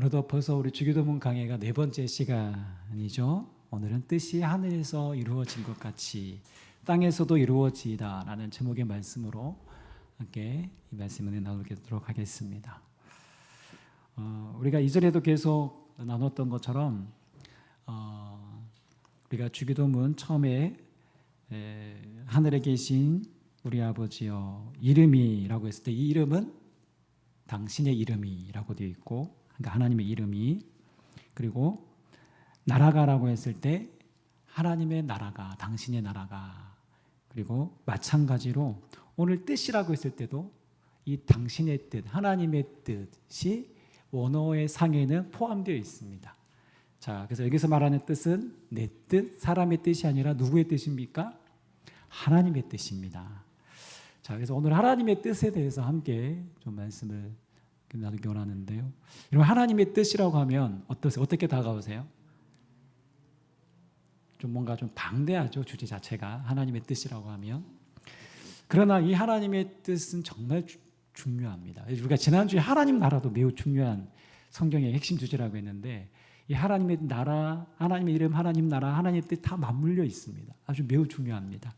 어느덧 벌써 우리 주기도문 강해가 4번째 시간이죠. 오늘은 뜻이 하늘에서 이루어진 것 같이 땅에서도 이루어지다라는 제목의 말씀으로 함께 이 말씀을 나누도록 하겠습니다. 우리가 이전에도 계속 나눴던 것처럼 우리가 주기도문 처음에 하늘에 계신 우리 아버지여 이름이라고 했을 때 이 이름은 당신의 이름이라고 되어 있고, 그러니까 하나님의 이름이, 그리고 나라가라고 했을 때 하나님의 나라가, 당신의 나라가, 그리고 마찬가지로 오늘 뜻이라고 했을 때도 이 당신의 뜻, 하나님의 뜻이 원어의 상에는 포함되어 있습니다. 자, 그래서 여기서 말하는 뜻은 내 뜻, 사람의 뜻이 아니라 누구의 뜻입니까? 하나님의 뜻입니다. 자, 그래서 오늘 하나님의 뜻에 대해서 함께 좀 말씀을 나누기 원하는데요. 여러분, 하나님의 뜻이라고 하면 어떠세요? 어떻게 다가오세요? 좀 뭔가 좀 방대하죠, 주제 자체가. 하나님의 뜻이라고 하면. 그러나 이 하나님의 뜻은 정말 중요합니다. 우리가 지난주에 하나님 나라도 매우 중요한 성경의 핵심 주제라고 했는데, 이 하나님의 나라, 하나님의 이름, 하나님 나라, 하나님의 뜻 다 맞물려 있습니다. 아주 매우 중요합니다.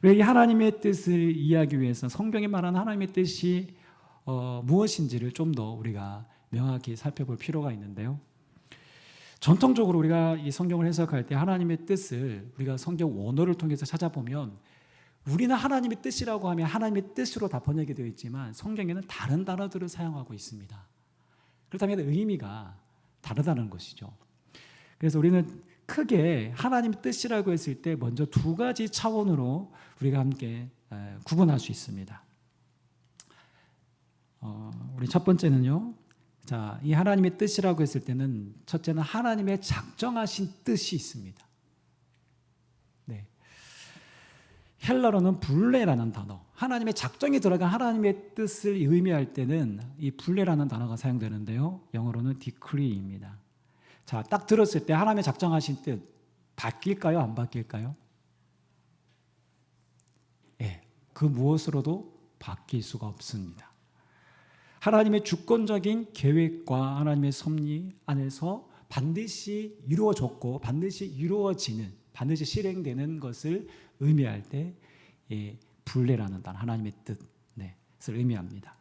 왜 이 하나님의 뜻을 이해하기 위해서 성경에 말하는 하나님의 뜻이 무엇인지를 좀 더 우리가 명확히 살펴볼 필요가 있는데요. 전통적으로 우리가 이 성경을 해석할 때 하나님의 뜻을 우리가 성경 원어를 통해서 찾아보면, 우리는 하나님의 뜻이라고 하면 하나님의 뜻으로 다 번역이 되어 있지만 성경에는 다른 단어들을 사용하고 있습니다. 그렇다면 의미가 다르다는 것이죠. 그래서 우리는 크게 하나님의 뜻이라고 했을 때 먼저 두 가지 차원으로 우리가 함께 구분할 수 있습니다. 우리 첫 번째는요. 자, 이 하나님의 뜻이라고 했을 때는 첫째는 하나님의 작정하신 뜻이 있습니다. 네. 헬라어로는 불레라는 단어, 하나님의 작정이 들어간 하나님의 뜻을 의미할 때는 이 불레라는 단어가 사용되는데요. 영어로는 decree입니다. 자, 딱 들었을 때 하나님의 작정하신 뜻 바뀔까요? 안 바뀔까요? 예, 그 무엇으로도 바뀔 수가 없습니다. 하나님의 주권적인 계획과 하나님의 섭리 안에서 반드시 이루어졌고 반드시 이루어지는, 반드시 실행되는 것을 의미할 때 불례라는 단어, 하나님의 뜻을 의미합니다.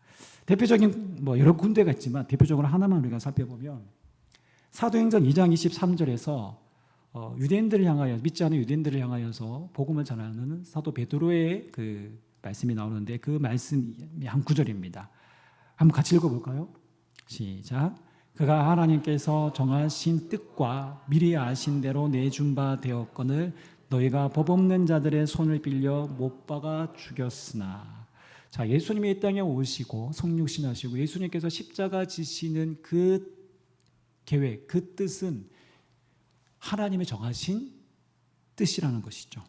대표적인 여러 군데가 있지만 대표적으로 하나만 우리가 살펴보면 사도행전 2장 23절에서 유대인들을 향하여, 믿지 않는 유대인들을 향하여서 복음을 전하는 사도 베드로의 그 말씀이 나오는데, 그 말씀이 한 구절입니다. 한번 같이 읽어볼까요? 시작. 그가 하나님께서 정하신 뜻과 미리 아신 대로 내준 바 되었거늘 너희가 법 없는 자들의 손을 빌려 못 박아 죽였으나. 자, 예수님이 이 땅에 오시고 성육신하시고 예수님께서 십자가 지시는 그 계획, 그 뜻은 하나님의 정하신 뜻이라는 것이죠.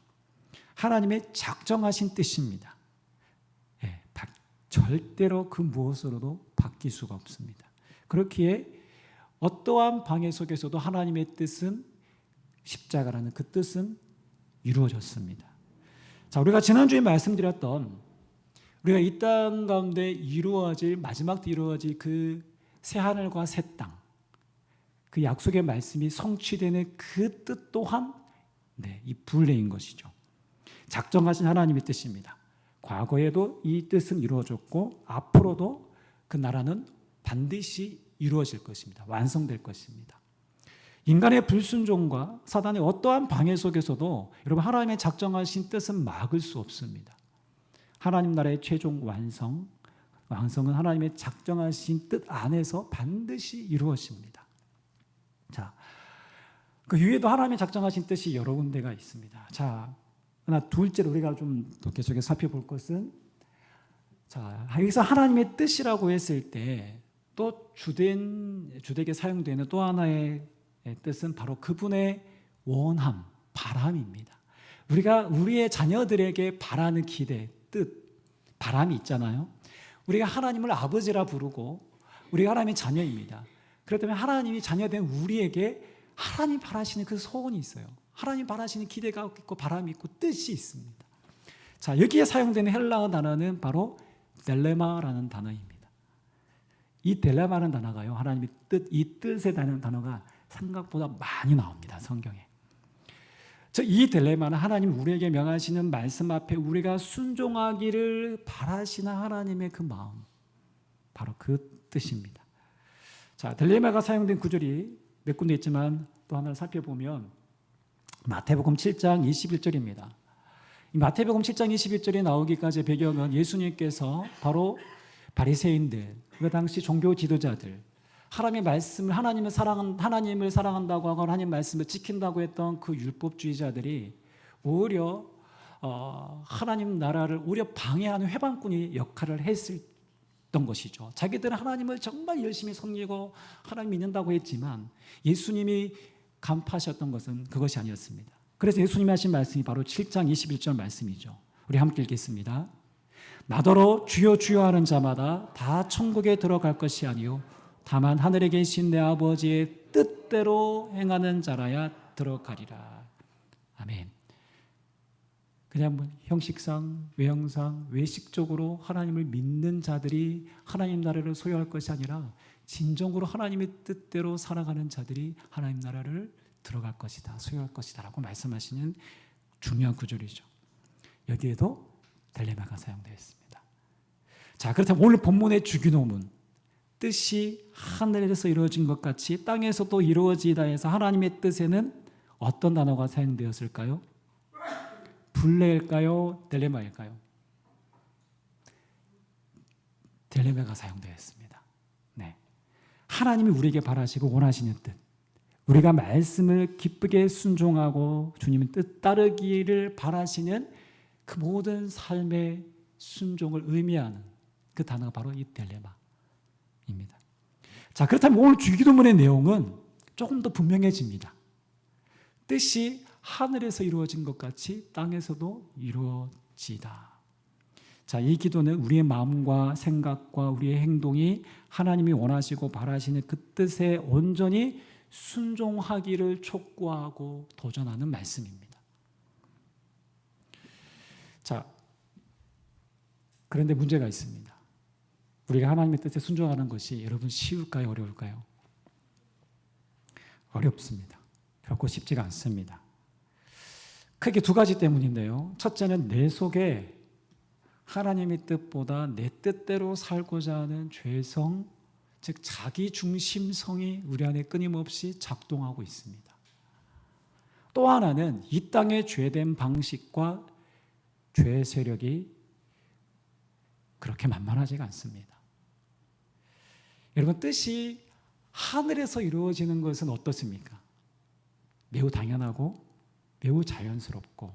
하나님의 작정하신 뜻입니다. 절대로 그 무엇으로도 바뀔 수가 없습니다. 그렇기에 어떠한 방해 속에서도 하나님의 뜻은, 십자가라는 그 뜻은 이루어졌습니다. 자, 우리가 지난주에 말씀드렸던 우리가 이 땅 가운데 이루어질, 마지막 때 이루어질 그 새하늘과 새 땅, 그 약속의 말씀이 성취되는 그 뜻 또한 이 불례인 것이죠. 작정하신 하나님의 뜻입니다. 과거에도 이 뜻은 이루어졌고 앞으로도 그 나라는 반드시 이루어질 것입니다. 완성될 것입니다. 인간의 불순종과 사단의 어떠한 방해 속에서도 여러분, 하나님의 작정하신 뜻은 막을 수 없습니다. 하나님 나라의 최종 완성은 하나님의 작정하신 뜻 안에서 반드시 이루어집니다. 자, 그 위에도 하나님의 작정하신 뜻이 여러 군데가 있습니다. 자, 하나 둘째로 우리가 좀 더 계속해서 살펴볼 것은, 자, 여기서 하나님의 뜻이라고 했을 때 또 주되게 사용되는 또 하나의 뜻은 바로 그분의 원함, 바람입니다. 우리가 우리의 자녀들에게 바라는 기대, 뜻, 바람이 있잖아요. 우리가 하나님을 아버지라 부르고 우리가 하나님의 자녀입니다. 그렇다면 하나님이 자녀된 우리에게 하나님 바라시는 그 소원이 있어요. 하나님 바라시는 기대가 있고 바람이 있고 뜻이 있습니다. 자, 여기에 사용되는 헬라어 단어는 바로 델레마라는 단어입니다. 이 딜레마라는 단어가요, 하나님의 뜻, 이 뜻에 대한 단어가 생각보다 많이 나옵니다, 성경에. 이 딜레마는 하나님 우리에게 명하시는 말씀 앞에 우리가 순종하기를 바라시는 하나님의 그 마음, 바로 그 뜻입니다. 자, 딜레마가 사용된 구절이 몇 군데 있지만 또 하나를 살펴보면 마태복음 7장 21절입니다. 이 마태복음 7장 21절이 나오기까지 배경은 예수님께서 바로 바리새인들, 그 당시 종교 지도자들, 하나님의 말씀을 하나님을 사랑한다고 하고 하나님 말씀을 지킨다고 했던 그 율법주의자들이 오히려 하나님 나라를 오히려 방해하는 회방꾼의 역할을 했었던 것이죠. 자기들은 하나님을 정말 열심히 섬기고 하나님 믿는다고 했지만 예수님이 간파하셨던 것은 그것이 아니었습니다. 그래서 예수님이 하신 말씀이 바로 7장 21절 말씀이죠. 우리 함께 읽겠습니다. 나더러 주여 주여 하는 자마다 다 천국에 들어갈 것이 아니요 다만 하늘에 계신 내 아버지의 뜻대로 행하는 자라야 들어가리라. 아멘. 그냥 뭐 형식상, 외형상, 외식적으로 하나님을 믿는 자들이 하나님 나라를 소유할 것이 아니라 진정으로 하나님의 뜻대로 살아가는 자들이 하나님 나라를 들어갈 것이다, 소유할 것이다 라고 말씀하시는 중요한 구절이죠. 여기에도 딜레마가 사용되어 있습니다. 자, 그렇다면 오늘 본문의 주기도문, 뜻이 하늘에서 이루어진 것 같이 땅에서도 이루어지다 해서 하나님의 뜻에는 어떤 단어가 사용되었을까요? 불레일까요? 딜레마일까요? 딜레마가 사용되었습니다. 네. 하나님이 우리에게 바라시고 원하시는 뜻, 우리가 말씀을 기쁘게 순종하고 주님의 뜻 따르기를 바라시는 그 모든 삶의 순종을 의미하는 그 단어가 바로 이 딜레마입니다. 자, 그렇다면 오늘 주기도문의 내용은 조금 더 분명해집니다. 뜻이 하늘에서 이루어진 것 같이 땅에서도 이루어지다. 자, 이 기도는 우리의 마음과 생각과 우리의 행동이 하나님이 원하시고 바라시는 그 뜻에 온전히 순종하기를 촉구하고 도전하는 말씀입니다. 자, 그런데 문제가 있습니다. 우리가 하나님의 뜻에 순종하는 것이 여러분 쉬울까요? 어려울까요? 어렵습니다. 결코 쉽지가 않습니다. 크게 두 가지 때문인데요. 첫째는 내 속에 하나님의 뜻보다 내 뜻대로 살고자 하는 죄성, 즉 자기 중심성이 우리 안에 끊임없이 작동하고 있습니다. 또 하나는 이 땅의 죄된 방식과 죄의 세력이 그렇게 만만하지가 않습니다. 여러분, 뜻이 하늘에서 이루어지는 것은 어떻습니까? 매우 당연하고 매우 자연스럽고,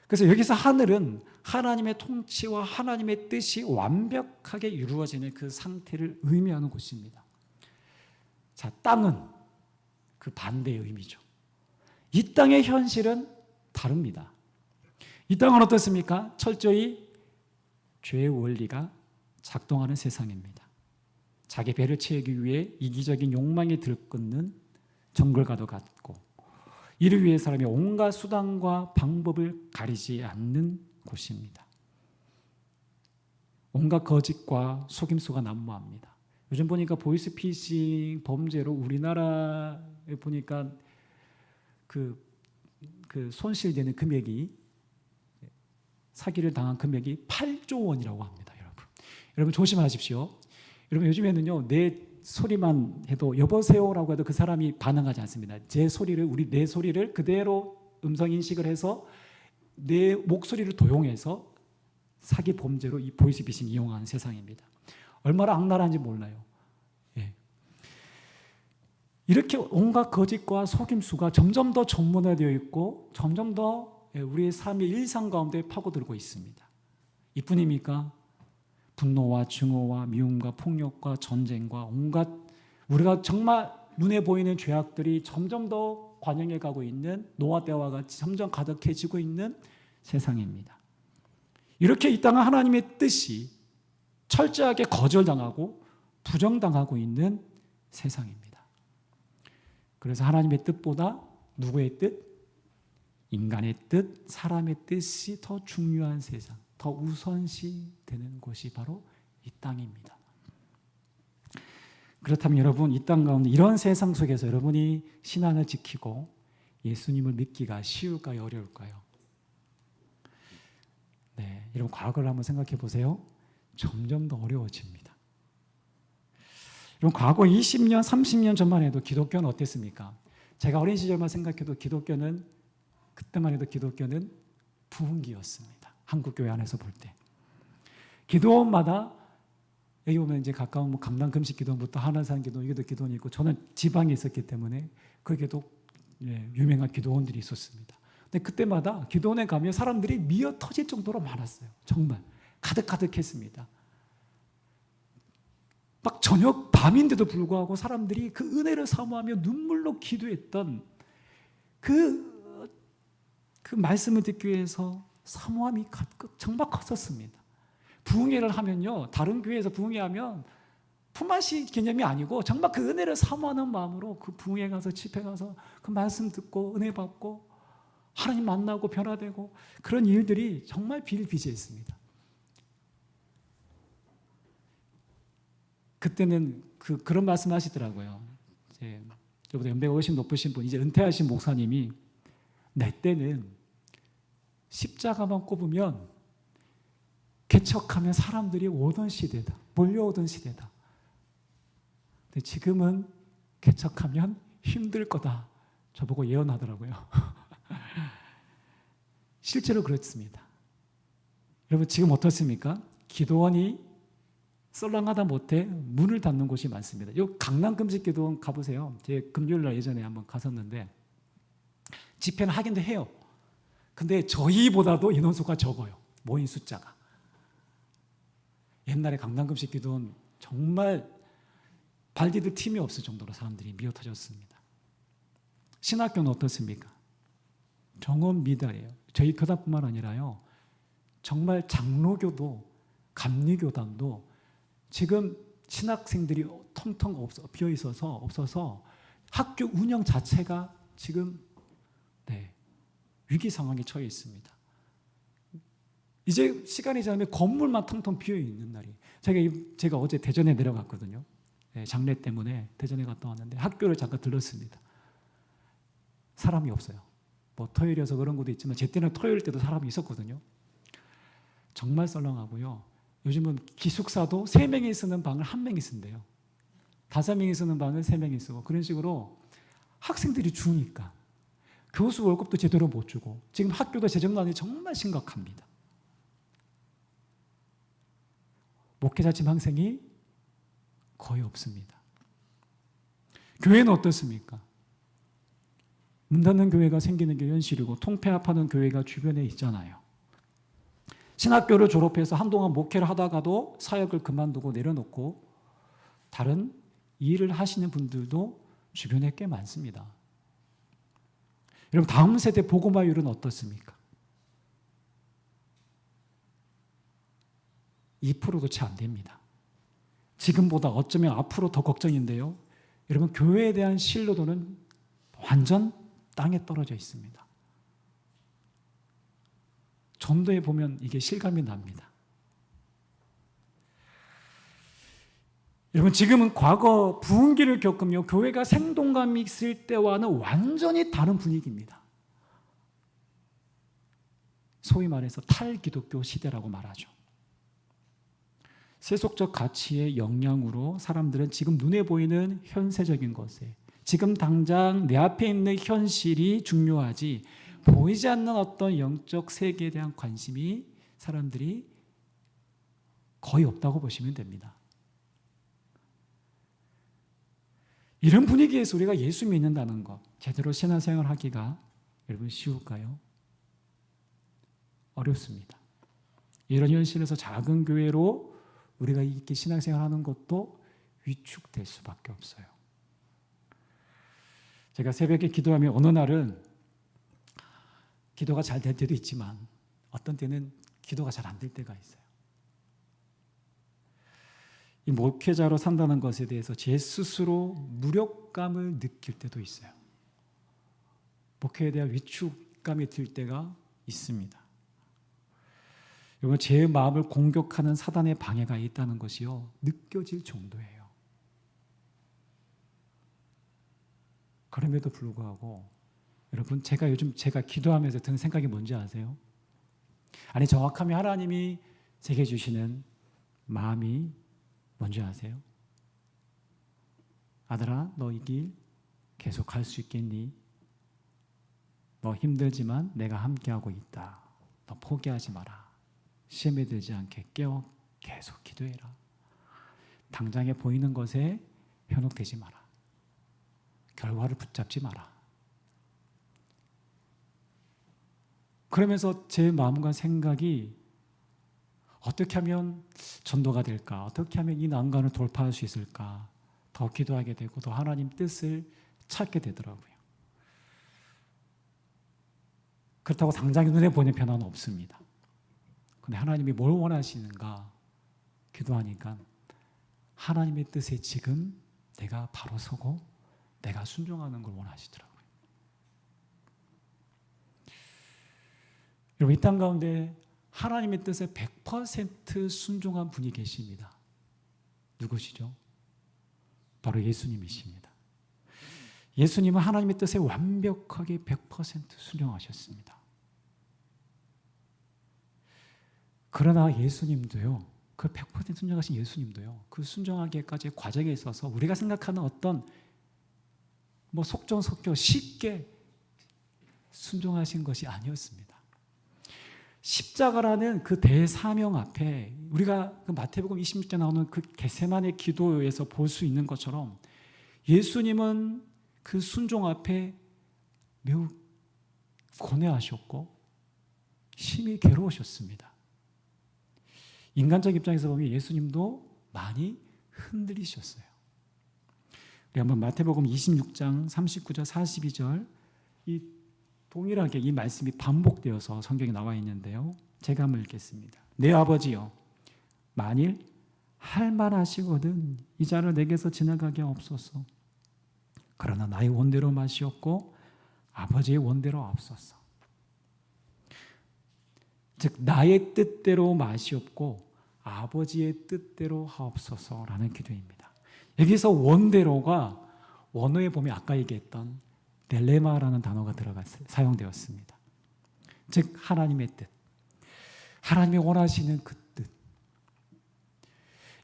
그래서 여기서 하늘은 하나님의 통치와 하나님의 뜻이 완벽하게 이루어지는 그 상태를 의미하는 곳입니다. 자, 땅은 그 반대의 의미죠. 이 땅의 현실은 다릅니다. 이 땅은 어떻습니까? 철저히 죄의 원리가 작동하는 세상입니다. 자기 배를 채우기 위해 이기적인 욕망에 들끓는 정글과도 같고, 이를 위해 사람이 온갖 수단과 방법을 가리지 않는 곳입니다. 온갖 거짓과 속임수가 난무합니다. 요즘 보니까 보이스피싱 범죄로 우리나라에 보니까 그 손실되는 금액이, 사기를 당한 금액이 8조 원이라고 합니다. 여러분 조심하십시오. 여러분 요즘에는요, 내 소리만 해도 여보세요라고 해도 그 사람이 반응하지 않습니다. 내 소리를 그대로 음성 인식을 해서 내 목소리를 도용해서 사기 범죄로 이 보이스피싱 이용하는 세상입니다. 얼마나 악랄한지 몰라요. 예. 이렇게 온갖 거짓과 속임수가 점점 더 전문화되어 있고 점점 더 우리의 삶의 일상 가운데 파고들고 있습니다. 이뿐입니까? 분노와 증오와 미움과 폭력과 전쟁과 온갖 우리가 정말 눈에 보이는 죄악들이 점점 더 관영해 가고 있는 노아 때와 같이 점점 가득해지고 있는 세상입니다. 이렇게 이 땅은 하나님의 뜻이 철저하게 거절당하고 부정당하고 있는 세상입니다. 그래서 하나님의 뜻보다 누구의 뜻? 인간의 뜻, 사람의 뜻이 더 중요한 세상, 더 우선시 되는 곳이 바로 이 땅입니다. 그렇다면 여러분, 이 땅 가운데 이런 세상 속에서 여러분이 신앙을 지키고 예수님을 믿기가 쉬울까요? 어려울까요? 네, 여러분 과거를 한번 생각해 보세요. 점점 더 어려워집니다. 여러분 과거 20년, 30년 전만 해도 기독교는 어땠습니까? 제가 어린 시절만 생각해도 그때만 해도 기독교는 부흥기였습니다. 한국교회 안에서 볼 때. 기도원마다 여기 보면 이제 가까운 강남 금식 기도원부터 한화산 기도원, 여기도 기도원이 있고, 저는 지방에 있었기 때문에 거기에도 유명한 기도원들이 있었습니다. 근데 그때마다 기도원에 가면 사람들이 미어 터질 정도로 많았어요. 정말 가득가득했습니다. 막 저녁 밤인데도 불구하고 사람들이 그 은혜를 사모하며 눈물로 기도했던 그 말씀을 듣기 위해서 사모함이 정말 컸었습니다. 부흥회를 하면요, 다른 교회에서 부흥회하면 품앗이 개념이 아니고 정말 그 은혜를 사모하는 마음으로 그 부흥회 가서 집회 가서 그 말씀 듣고 은혜 받고 하나님 만나고 변화되고 그런 일들이 정말 비일비재했습니다. 그때는 그런 말씀 하시더라고요. 저보다 연배가 훨씬 높으신 분, 이제 은퇴하신 목사님이, 내 때는 십자가만 꼽으면 개척하면 사람들이 오던 시대다. 몰려오던 시대다. 근데 지금은 개척하면 힘들 거다. 저보고 예언하더라고요. 실제로 그렇습니다. 여러분 지금 어떻습니까? 기도원이 썰렁하다 못해 문을 닫는 곳이 많습니다. 요 강남 금식 기도원 가보세요. 제가 금요일날 예전에 한번 갔었는데 집회는 하긴도 해요. 근데 저희보다도 인원수가 적어요. 모인 숫자가. 옛날에 강남 금식 기도원 정말 발 디딜 틈이 없을 정도로 사람들이 미어 터졌습니다. 신학교는 어떻습니까? 정원 미달이에요. 저희 교단뿐만 아니라요, 정말 장로교도 감리교단도 지금 신학생들이 텅텅 비어 없어서 학교 운영 자체가 지금 위기 상황에 처해 있습니다. 이제 시간이 지나면 건물만 텅텅 비어 있는 날이. 제가 어제 대전에 내려갔거든요. 장례 때문에 대전에 갔다 왔는데 학교를 잠깐 들렀습니다. 사람이 없어요. 뭐 토요일이어서 그런 것도 있지만 제 때는 토요일 때도 사람이 있었거든요. 정말 썰렁하고요. 요즘은 기숙사도 3명이 쓰는 방을 1명이 쓴대요. 5명이 쓰는 방을 3명이 쓰고, 그런 식으로 학생들이 주니까 교수 월급도 제대로 못 주고 지금 학교도 재정난이 정말 심각합니다. 목회자 지망생이 거의 없습니다. 교회는 어떻습니까? 문 닫는 교회가 생기는 게 현실이고 통폐합하는 교회가 주변에 있잖아요. 신학교를 졸업해서 한동안 목회를 하다가도 사역을 그만두고 내려놓고 다른 일을 하시는 분들도 주변에 꽤 많습니다. 여러분 다음 세대 복음화율은 어떻습니까? 2%도 채 안 됩니다. 지금보다 어쩌면 앞으로 더 걱정인데요. 여러분 교회에 대한 신뢰도는 완전 땅에 떨어져 있습니다. 전도에 보면 이게 실감이 납니다. 여러분 지금은 과거 부흥기를 겪으며 교회가 생동감이 있을 때와는 완전히 다른 분위기입니다. 소위 말해서 탈기독교 시대라고 말하죠. 세속적 가치의 영향으로 사람들은 지금 눈에 보이는 현세적인 것에, 지금 당장 내 앞에 있는 현실이 중요하지 보이지 않는 어떤 영적 세계에 대한 관심이 사람들이 거의 없다고 보시면 됩니다. 이런 분위기에서 우리가 예수 믿는다는 것, 제대로 신앙생활 하기가 여러분 쉬울까요? 어렵습니다. 이런 현실에서 작은 교회로 우리가 이렇게 신앙생활 하는 것도 위축될 수밖에 없어요. 제가 새벽에 기도하면 어느 날은 기도가 잘 될 때도 있지만 어떤 때는 기도가 잘 안 될 때가 있어요. 이 목회자로 산다는 것에 대해서 제 스스로 무력감을 느낄 때도 있어요. 목회에 대한 위축감이 들 때가 있습니다. 여러분 제 마음을 공격하는 사단의 방해가 있다는 것이요 느껴질 정도예요. 그럼에도 불구하고 여러분, 제가 기도하면서 드는 생각이 뭔지 아세요? 아니, 정확하면 하나님이 제게 주시는 마음이 뭔지 아세요? 아들아, 너 이 길 계속 갈 수 있겠니? 너 힘들지만 내가 함께하고 있다. 너 포기하지 마라. 시험에 들지 않게 깨어 계속 기도해라. 당장에 보이는 것에 현혹되지 마라. 결과를 붙잡지 마라. 그러면서 제 마음과 생각이 어떻게 하면 전도가 될까? 어떻게 하면 이 난관을 돌파할 수 있을까? 더 기도하게 되고 더 하나님 뜻을 찾게 되더라고요. 그렇다고 당장 눈에 보이는 변화는 없습니다. 근데 하나님이 뭘 원하시는가 기도하니까 하나님의 뜻에 지금 내가 바로 서고 내가 순종하는 걸 원하시더라고요. 여러분, 이 땅 가운데 하나님의 뜻에 100% 순종한 분이 계십니다. 누구시죠? 바로 예수님이십니다. 예수님은 하나님의 뜻에 완벽하게 100% 순종하셨습니다. 그러나 예수님도요, 그 100% 순종하신 예수님도요, 그 순종하기까지의 과정에 있어서 우리가 생각하는 어떤 속전속결 쉽게 순종하신 것이 아니었습니다. 십자가라는 그 대사명 앞에 우리가 그 마태복음 26장 나오는 그 겟세마네 기도에서 볼 수 있는 것처럼 예수님은 그 순종 앞에 매우 고뇌하셨고 심히 괴로우셨습니다. 인간적 입장에서 보면 예수님도 많이 흔들리셨어요. 우리 한번 마태복음 26장 39절 42절 이 동일하게 이 말씀이 반복되어서 성경에 나와 있는데요. 제가 한번 읽겠습니다. 내 아버지여, 만일 할만하시거든 이 잔을 내게서 지나가게 없소서. 그러나 나의 원대로 마시옵고 아버지의 원대로 없소서. 즉 나의 뜻대로 마시옵고 아버지의 뜻대로 하옵소서라는 기도입니다. 여기서 원대로가 원어에 보면 아까 얘기했던 딜레마라는 단어가 사용되었습니다. 즉 하나님의 뜻, 하나님이 원하시는 그 뜻.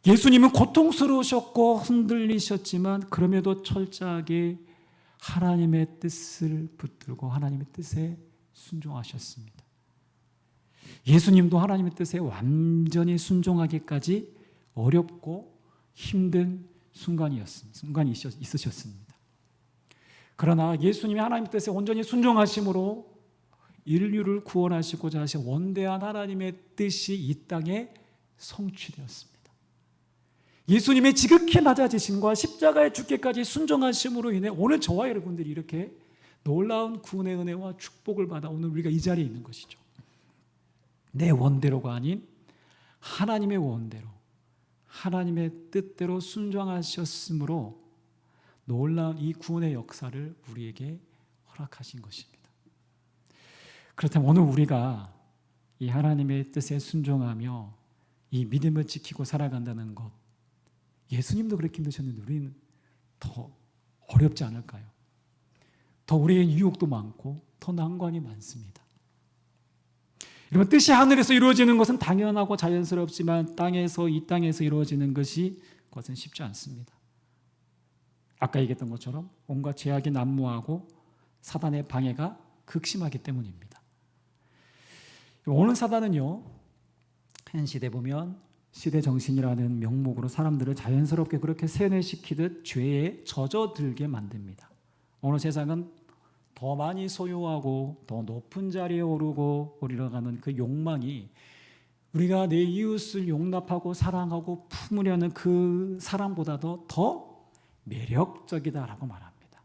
예수님은 고통스러우셨고 흔들리셨지만 그럼에도 철저하게 하나님의 뜻을 붙들고 하나님의 뜻에 순종하셨습니다. 예수님도 하나님의 뜻에 완전히 순종하기까지 어렵고 힘든 순간이 있으셨습니다. 그러나 예수님이 하나님의 뜻에 온전히 순종하심으로 인류를 구원하시고자 하신 원대한 하나님의 뜻이 이 땅에 성취되었습니다. 예수님의 지극히 낮아지심과 십자가에 죽기까지 순종하심으로 인해 오늘 저와 여러분들이 이렇게 놀라운 구원의 은혜와 축복을 받아 오늘 우리가 이 자리에 있는 것이죠. 내 원대로가 아닌 하나님의 원대로, 하나님의 뜻대로 순종하셨으므로 놀라운 이 구원의 역사를 우리에게 허락하신 것입니다. 그렇다면 오늘 우리가 이 하나님의 뜻에 순종하며 이 믿음을 지키고 살아간다는 것, 예수님도 그렇게 힘드셨는데 우리는 더 어렵지 않을까요? 더 우리의 유혹도 많고 더 난관이 많습니다. 여러분, 뜻이 하늘에서 이루어지는 것은 당연하고 자연스럽지만 이 땅에서 이루어지는 그것은 쉽지 않습니다. 아까 얘기했던 것처럼 온갖 죄악이 난무하고 사단의 방해가 극심하기 때문입니다. 오늘 사단은요, 한 시대 보면 시대정신이라는 명목으로 사람들을 자연스럽게 그렇게 세뇌시키듯 죄에 젖어들게 만듭니다. 오늘 세상은 더 많이 소유하고 더 높은 자리에 오르고 올라가는 그 욕망이 우리가 내 이웃을 용납하고 사랑하고 품으려는 그 사랑보다도 더 매력적이다라고 말합니다.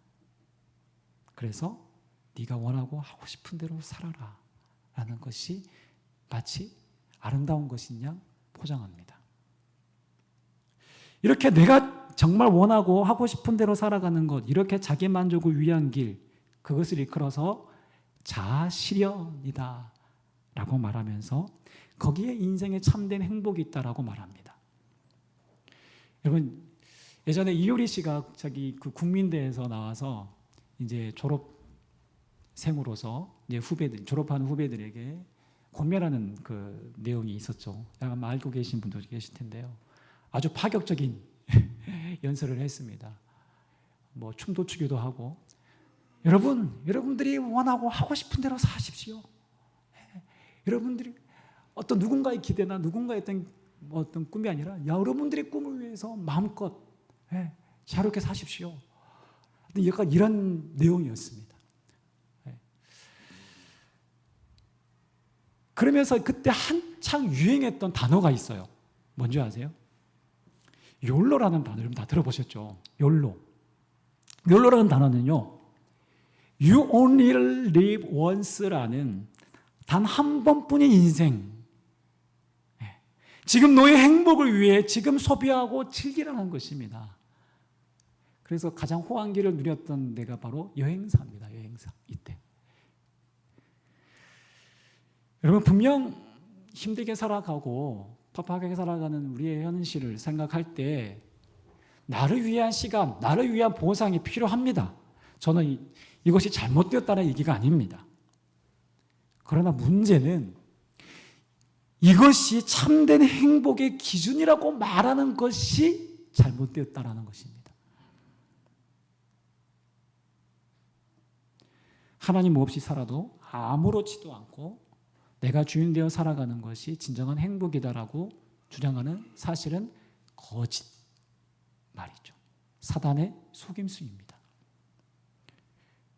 그래서 네가 원하고 하고 싶은 대로 살아라 라는 것이 마치 아름다운 것인 양 포장합니다. 이렇게 내가 정말 원하고 하고 싶은 대로 살아가는 것, 이렇게 자기 만족을 위한 길, 그것을 이끌어서 자아실현이다 라고 말하면서 거기에 인생에 참된 행복이 있다라고 말합니다. 여러분, 예전에 이효리 씨가 자기 그 국민대에서 나와서 이제 졸업생으로서 이제 졸업하는 후배들에게 권면하는 그 내용이 있었죠. 아마 알고 계신 분도 계실 텐데요. 아주 파격적인 연설을 했습니다. 뭐 춤도 추기도 하고, 여러분들이 원하고 하고 싶은 대로 사십시오. 여러분들이 어떤 누군가의 기대나 누군가의 어떤 꿈이 아니라 여러분들의 꿈을 위해서 마음껏 자유롭게 사십시오. 약간 이런 내용이었습니다. 그러면서 그때 한창 유행했던 단어가 있어요. 뭔지 아세요? 욜로라는 단어, 여러분 다 들어보셨죠? 욜로라는 단어는요, You only live once라는 단 한 번뿐인 인생, 지금 너의 행복을 위해 지금 소비하고 즐기라는 것입니다. 그래서 가장 호황기를 누렸던 데가 바로 여행사입니다. 여행사. 이때 여러분, 분명 힘들게 살아가고 팍팍하게 살아가는 우리의 현실을 생각할 때 나를 위한 시간, 나를 위한 보상이 필요합니다. 저는 이것이 잘못되었다는 얘기가 아닙니다. 그러나 문제는 이것이 참된 행복의 기준이라고 말하는 것이 잘못되었다는 것입니다. 하나님 없이 살아도 아무렇지도 않고 내가 주인 되어 살아가는 것이 진정한 행복이다라고 주장하는 사실은 거짓 말이죠. 사단의 속임수입니다.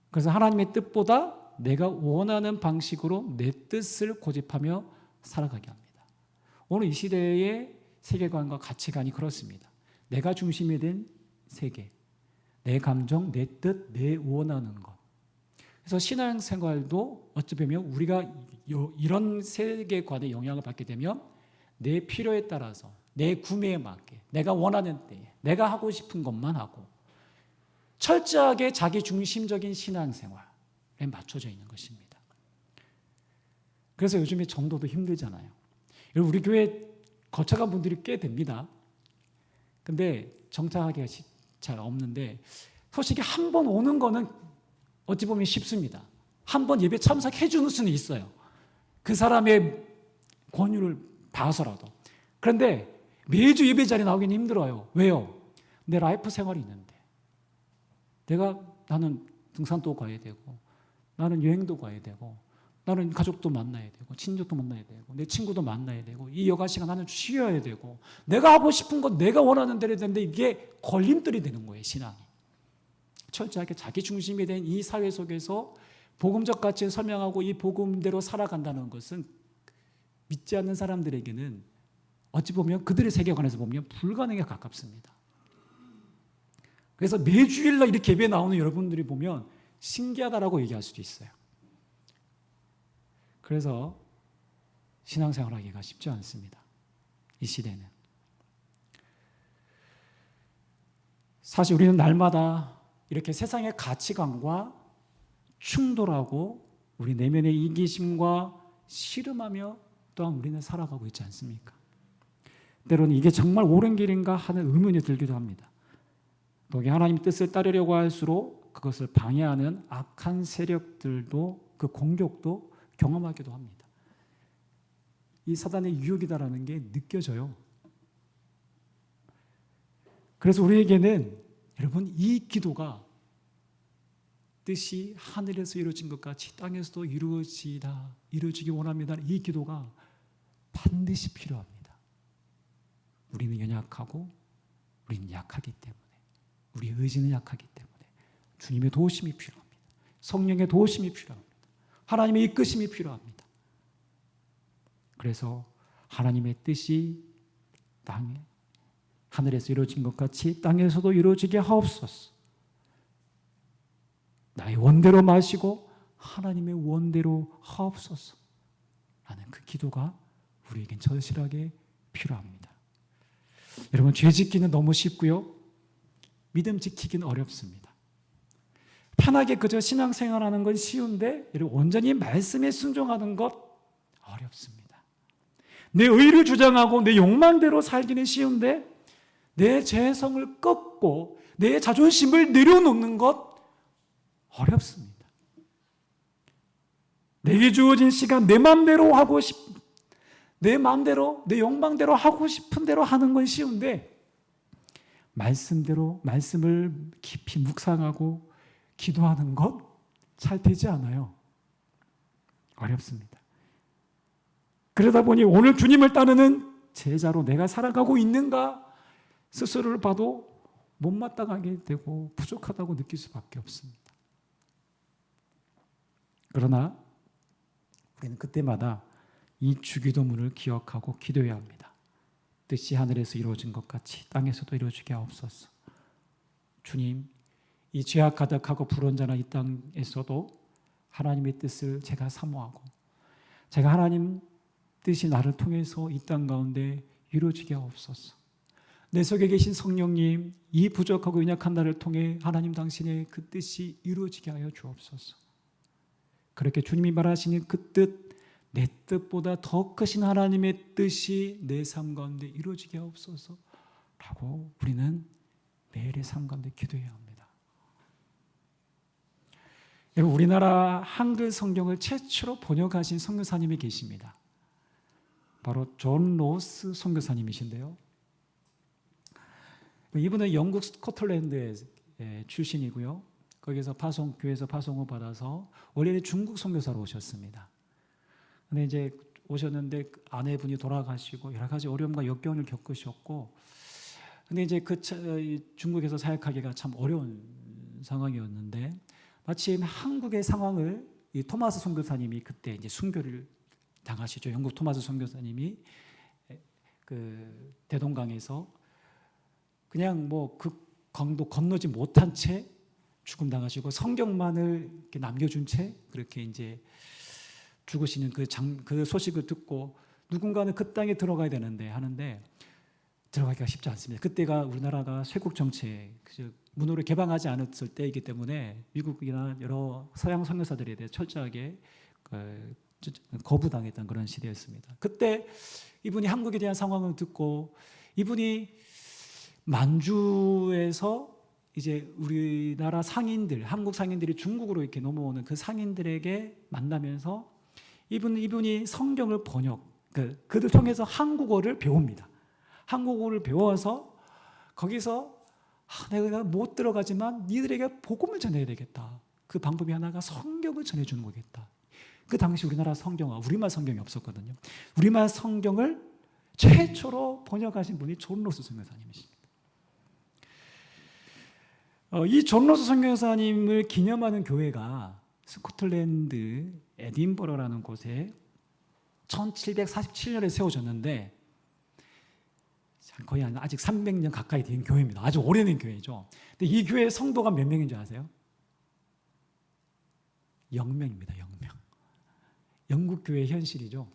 그래서 하나님의 뜻보다 내가 원하는 방식으로 내 뜻을 고집하며 살아가게 합니다. 오늘 이 시대의 세계관과 가치관이 그렇습니다. 내가 중심이 된 세계, 내 감정, 내 뜻, 내 원하는 것. 그래서 신앙생활도 어찌 보면 우리가 이런 세계관에 영향을 받게 되면 내 필요에 따라서 내 구매에 맞게 내가 원하는 때에 내가 하고 싶은 것만 하고 철저하게 자기 중심적인 신앙생활에 맞춰져 있는 것입니다. 그래서 요즘에 전도도 힘들잖아요. 우리 교회 거쳐간 분들이 꽤 됩니다. 근데 정착하기가 잘 없는데 솔직히 한 번 오는 거는 어찌 보면 쉽습니다. 한 번 예배 참석해 주는 수는 있어요. 그 사람의 권유를 봐서라도. 그런데 매주 예배 자리에 나오기는 힘들어요. 왜요? 내 라이프 생활이 있는데. 나는 등산도 가야 되고, 나는 여행도 가야 되고, 나는 가족도 만나야 되고, 친족도 만나야 되고, 내 친구도 만나야 되고, 이 여가 시간 나는 쉬어야 되고, 내가 하고 싶은 건 내가 원하는 대로 되는데 이게 걸림돌이 되는 거예요, 신앙이. 철저하게 자기 중심이 된 이 사회 속에서 복음적 가치를 설명하고 이 복음대로 살아간다는 것은 믿지 않는 사람들에게는 어찌 보면 그들의 세계관에서 보면 불가능에 가깝습니다. 그래서 매주일날 이렇게 예배 나오는 여러분들이 보면 신기하다라고 얘기할 수도 있어요. 그래서 신앙생활하기가 쉽지 않습니다. 이 시대는. 사실 우리는 날마다 이렇게 세상의 가치관과 충돌하고 우리 내면의 이기심과 씨름하며 또한 우리는 살아가고 있지 않습니까? 때로는 이게 정말 옳은 길인가 하는 의문이 들기도 합니다. 또 하나님의 뜻을 따르려고 할수록 그것을 방해하는 악한 세력들도 그 공격도 경험하기도 합니다. 이 사단의 유혹이다라는 게 느껴져요. 그래서 우리에게는 여러분 이 기도가 뜻이 하늘에서 이루어진 것 같이 땅에서도 이루어지기 원합니다. 이 기도가 반드시 필요합니다. 우리는 연약하고 우리는 약하기 때문에 우리의 의지는 약하기 때문에 주님의 도우심이 필요합니다. 성령의 도우심이 필요합니다. 하나님의 이끄심이 필요합니다. 그래서 하나님의 뜻이 땅에 하늘에서 이루어진 것 같이 땅에서도 이루어지게 하옵소서. 나의 원대로 마시고 하나님의 원대로 하옵소서 라는 그 기도가 우리에겐 절실하게 필요합니다. 여러분, 죄 짓기는 너무 쉽고요, 믿음 지키기는 어렵습니다. 편하게 그저 신앙생활하는 건 쉬운데 여러분 온전히 말씀에 순종하는 것 어렵습니다. 내 의를 주장하고 내 욕망대로 살기는 쉬운데 내 죄성을 꺾고 내 자존심을 내려놓는 것 어렵습니다. 내게 주어진 시간 내 마음대로 하고 내 마음대로, 내 욕망대로 하고 싶은 대로 하는 건 쉬운데 말씀을 깊이 묵상하고 기도하는 것 잘 되지 않아요. 어렵습니다. 그러다 보니 오늘 주님을 따르는 제자로 내가 살아가고 있는가 스스로를 봐도 못마땅하게 되고 부족하다고 느낄 수밖에 없습니다. 그러나 우리는 그때마다 이 주기도문을 기억하고 기도해야 합니다. 뜻이 하늘에서 이루어진 것 같이 땅에서도 이루어지게 하옵소서. 주님, 이 죄악 가득하고 불온전한 이 땅에서도 하나님의 뜻을 제가 사모하고 제가 하나님 뜻이 나를 통해서 이 땅 가운데 이루어지게 하옵소서. 내 속에 계신 성령님, 이 부족하고 연약한 나를 통해 하나님 당신의 그 뜻이 이루어지게 하여 주옵소서. 그렇게 주님이 말하시는 그 뜻, 내 뜻보다 더 크신 하나님의 뜻이 내 삶 가운데 이루어지게 하옵소서 라고 우리는 매일의 삶 가운데 기도해야 합니다. 여러분, 우리나라 한글 성경을 최초로 번역하신 선교사님이 계십니다. 바로 존 로스 선교사님이신데요. 이분은 영국 스코틀랜드의 출신이고요. 거기서 교회에서 파송을 받아서 원래는 중국 선교사로 오셨습니다. 근데 이제 오셨는데 아내분이 돌아가시고 여러 가지 어려움과 역경을 겪으셨고, 근데 이제 중국에서 사역하기가 참 어려운 상황이었는데 마침 한국의 상황을 이 토마스 선교사님이 그때 이제 순교를 당하시죠. 영국 토마스 선교사님이 그 대동강에서 그냥 뭐 그 강도 건너지 못한 채 죽음 당하시고 성경만을 이렇게 남겨준 채 그렇게 이제 죽으시는 그 소식을 듣고 누군가는 그 땅에 들어가야 되는데 하는데 들어가기가 쉽지 않습니다. 그때가 우리나라가 쇄국 정책, 문호를 개방하지 않았을 때이기 때문에 미국이나 여러 서양 선교사들에 대해 철저하게 거부당했던 그런 시대였습니다. 그때 이분이 한국에 대한 상황을 듣고 이분이 만주에서 이제 우리나라 상인들, 한국 상인들이 중국으로 이렇게 넘어오는 그 상인들에게 만나면서 이분이 성경을 그들 통해서 한국어를 배웁니다. 한국어를 배워서 거기서 내가 못 들어가지만 니들에게 복음을 전해야 되겠다. 그 방법이 하나가 성경을 전해주는 거겠다. 그 당시 우리나라 우리말 성경이 없었거든요. 우리말 성경을 최초로 번역하신 분이 존 로스 선교사님이십니다. 이 존 로스 선교사님을 기념하는 교회가 스코틀랜드 에딘버러라는 곳에 1747년에 세워졌는데 거의 아직 300년 가까이 된 교회입니다. 아주 오래된 교회죠. 근데 이 교회 성도가 몇 명인 줄 아세요? 0명입니다. 0명. 영국 교회 현실이죠.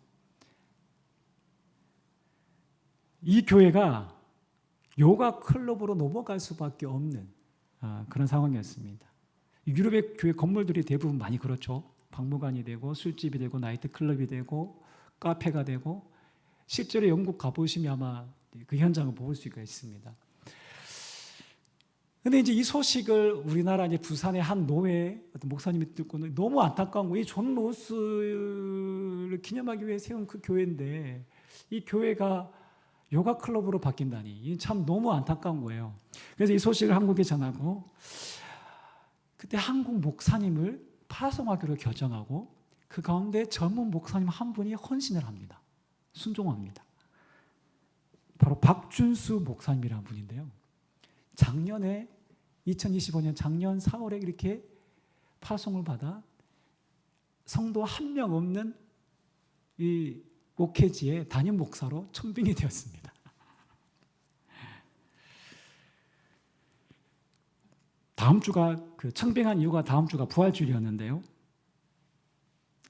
이 교회가 요가 클럽으로 넘어갈 수밖에 없는 그런 상황이었습니다. 유럽의 교회 건물들이 대부분 많이 그렇죠. 박물관이 되고 술집이 되고 나이트 클럽이 되고 카페가 되고 실제로 영국 가보시면 아마 그 현장을 볼 수가 있습니다. 근데 이제 이 소식을 우리나라 이제 부산의 한 노회 어떤 목사님이 듣고는 너무 안타까운 거예요. 이 존 로스를 기념하기 위해 세운 그 교회인데 이 교회가 요가 클럽으로 바뀐다니 참 너무 안타까운 거예요. 그래서 이 소식을 한국에 전하고 그때 한국 목사님을 파송하기로 결정하고 그 가운데 젊은 목사님 한 분이 헌신을 합니다. 순종합니다. 바로 박준수 목사님이라는 분인데요. 작년에 2025년 작년 4월에 이렇게 파송을 받아 성도 한 명 없는 이 목회지의 담임 목사로 청빙이 되었습니다. 다음 주가 청빙한 이유가 다음 주가 부활주일이었는데요.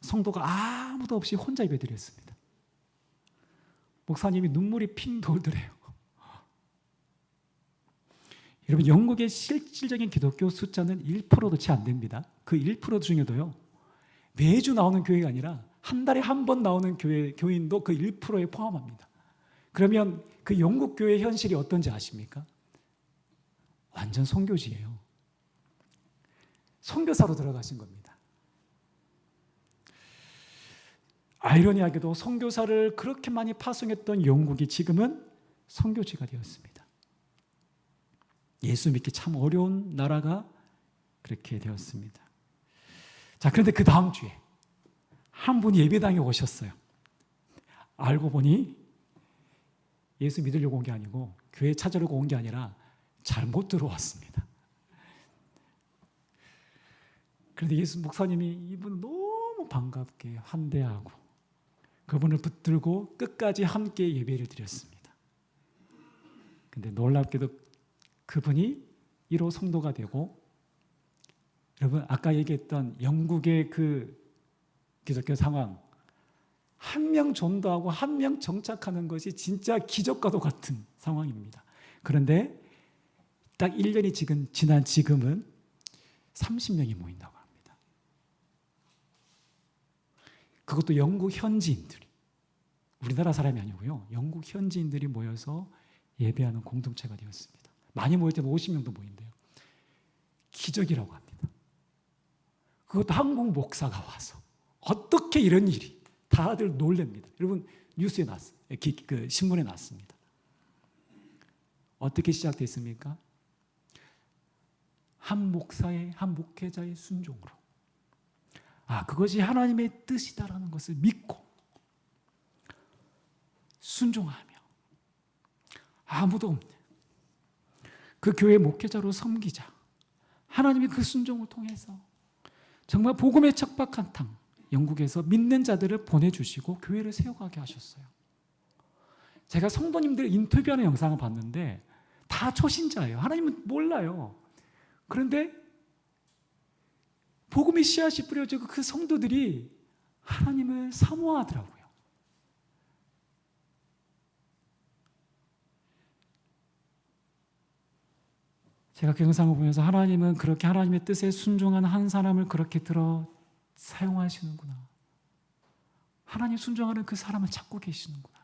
성도가 아무도 없이 혼자 예배드렸습니다. 목사님이 눈물이 핑 돌더래요. 여러분, 영국의 실질적인 기독교 숫자는 1%도 채 안 됩니다. 그 1% 중에도요, 매주 나오는 교회가 아니라 한 달에 한 번 나오는 교인도 그 1%에 포함합니다. 그러면 그 영국 교회 현실이 어떤지 아십니까? 완전 선교지예요. 선교사로 들어가신 겁니다. 아이러니하게도 선교사를 그렇게 많이 파송했던 영국이 지금은 선교지가 되었습니다. 예수 믿기 참 어려운 나라가 그렇게 되었습니다. 자, 그런데 그 다음 주에 한 분이 예배당에 오셨어요. 알고 보니 예수 믿으려고 온 게 아니고 교회 찾으려고 온 게 아니라 잘못 들어왔습니다. 그런데 예수 목사님이 이분을 너무 반갑게 환대하고 그분을 붙들고 끝까지 함께 예배를 드렸습니다. 그런데 놀랍게도 그분이 1호 성도가 되고, 여러분 아까 얘기했던 영국의 그 기독교 상황, 한 명 전도하고 한 명 정착하는 것이 진짜 기적과도 같은 상황입니다. 그런데 딱 1년이 지난 지금은 30명이 모인다고 합니다. 그것도 영국 현지인들이, 우리나라 사람이 아니고요, 영국 현지인들이 모여서 예배하는 공동체가 되었습니다. 많이 모일 때는 50명도 모인대요. 기적이라고 합니다. 그것도 한국 목사가 와서 어떻게 이런 일이, 다들 놀랍니다. 여러분 뉴스에 났어요. 그 신문에 났습니다. 어떻게 시작됐습니까? 한 목사의, 한 목회자의 순종으로, 그것이 하나님의 뜻이다라는 것을 믿고 순종하며 아무도 없는 그 교회 목회자로 섬기자. 하나님이 그 순종을 통해서 정말 복음에 척박한 땅 영국에서 믿는 자들을 보내주시고 교회를 세워가게 하셨어요. 제가 성도님들 인터뷰하는 영상을 봤는데 다 초신자예요. 하나님은 몰라요. 그런데 복음의 씨앗이 뿌려지고 그 성도들이 하나님을 사모하더라고요. 제가 그 영상을 보면서 하나님은 그렇게 하나님의 뜻에 순종한 한 사람을 그렇게 들어 사용하시는구나. 하나님 순종하는 그 사람을 찾고 계시는구나.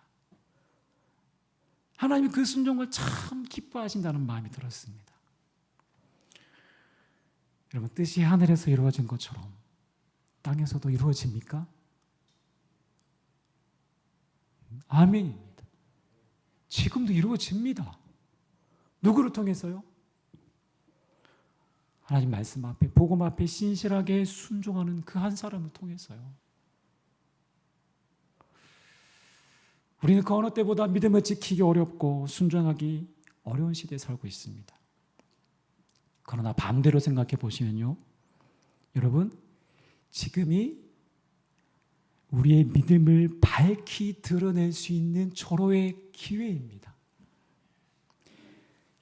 하나님이 그 순종을 참 기뻐하신다는 마음이 들었습니다. 여러분, 뜻이 하늘에서 이루어진 것처럼 땅에서도 이루어집니까? 아멘입니다. 지금도 이루어집니다. 누구를 통해서요? 하나님 말씀 앞에, 복음 앞에 신실하게 순종하는 그 한 사람을 통해서요. 우리는 그 어느 때보다 믿음을 지키기 어렵고 순종하기 어려운 시대에 살고 있습니다. 그러나 반대로 생각해 보시면요, 여러분, 지금이 우리의 믿음을 밝히 드러낼 수 있는 절호의 기회입니다.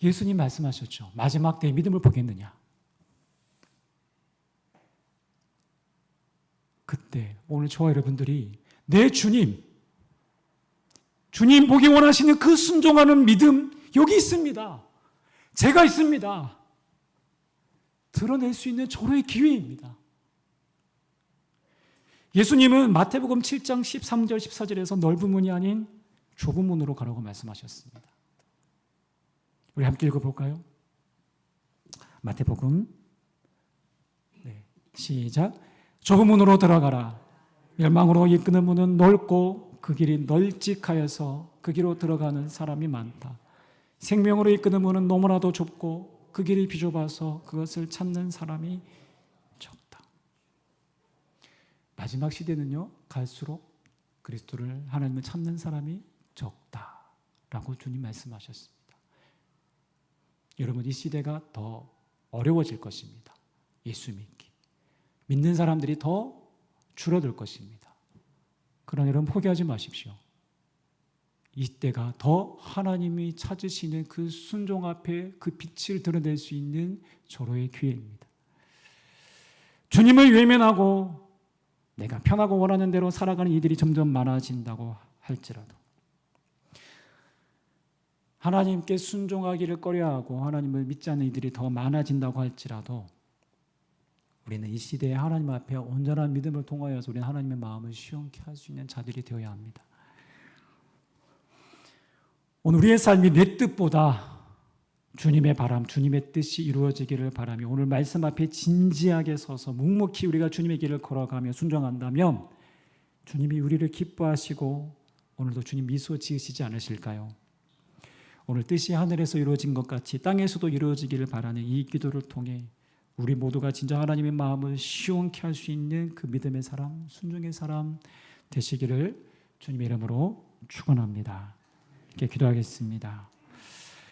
예수님 말씀하셨죠. 마지막 때에 믿음을 보겠느냐? 그때 오늘 저와 여러분들이 내 주님 보기 원하시는 그 순종하는 믿음 여기 있습니다. 제가 있습니다. 드러낼 수 있는 절호의 기회입니다. 예수님은 마태복음 7장 13절 14절에서 넓은 문이 아닌 좁은 문으로 가라고 말씀하셨습니다. 우리 함께 읽어볼까요? 마태복음 시작. 좁은 문으로 들어가라. 멸망으로 이끄는 문은 넓고 그 길이 널찍하여서 그 길로 들어가는 사람이 많다. 생명으로 이끄는 문은 너무나도 좁고 그 길이 비좁아서 그것을 찾는 사람이 적다. 마지막 시대는요, 갈수록 그리스도를, 하나님을 찾는 사람이 적다라고 주님 말씀하셨습니다. 여러분, 이 시대가 더 어려워질 것입니다. 예수 믿는 사람들이 더 줄어들 것입니다. 그러나 여러분, 포기하지 마십시오. 이때가 더 하나님이 찾으시는 그 순종 앞에 그 빛을 드러낼 수 있는 절호의 기회입니다. 주님을 외면하고 내가 편하고 원하는 대로 살아가는 이들이 점점 많아진다고 할지라도, 하나님께 순종하기를 꺼려하고 하나님을 믿지 않는 이들이 더 많아진다고 할지라도, 우리는 이 시대에 하나님 앞에 온전한 믿음을 통하여서 우리는 하나님의 마음을 시원케 할 수 있는 자들이 되어야 합니다. 오늘 우리의 삶이 내 뜻보다 주님의 바람, 주님의 뜻이 이루어지기를 바라며 오늘 말씀 앞에 진지하게 서서 묵묵히 우리가 주님의 길을 걸어가며 순종한다면 주님이 우리를 기뻐하시고 오늘도 주님 미소 지으시지 않으실까요? 오늘 뜻이 하늘에서 이루어진 것 같이 땅에서도 이루어지기를 바라는 이 기도를 통해 우리 모두가 진정 하나님의 마음을 시원케 할 수 있는 그 믿음의 사람, 순종의 사람 되시기를 주님의 이름으로 축원합니다. 이렇게 기도하겠습니다.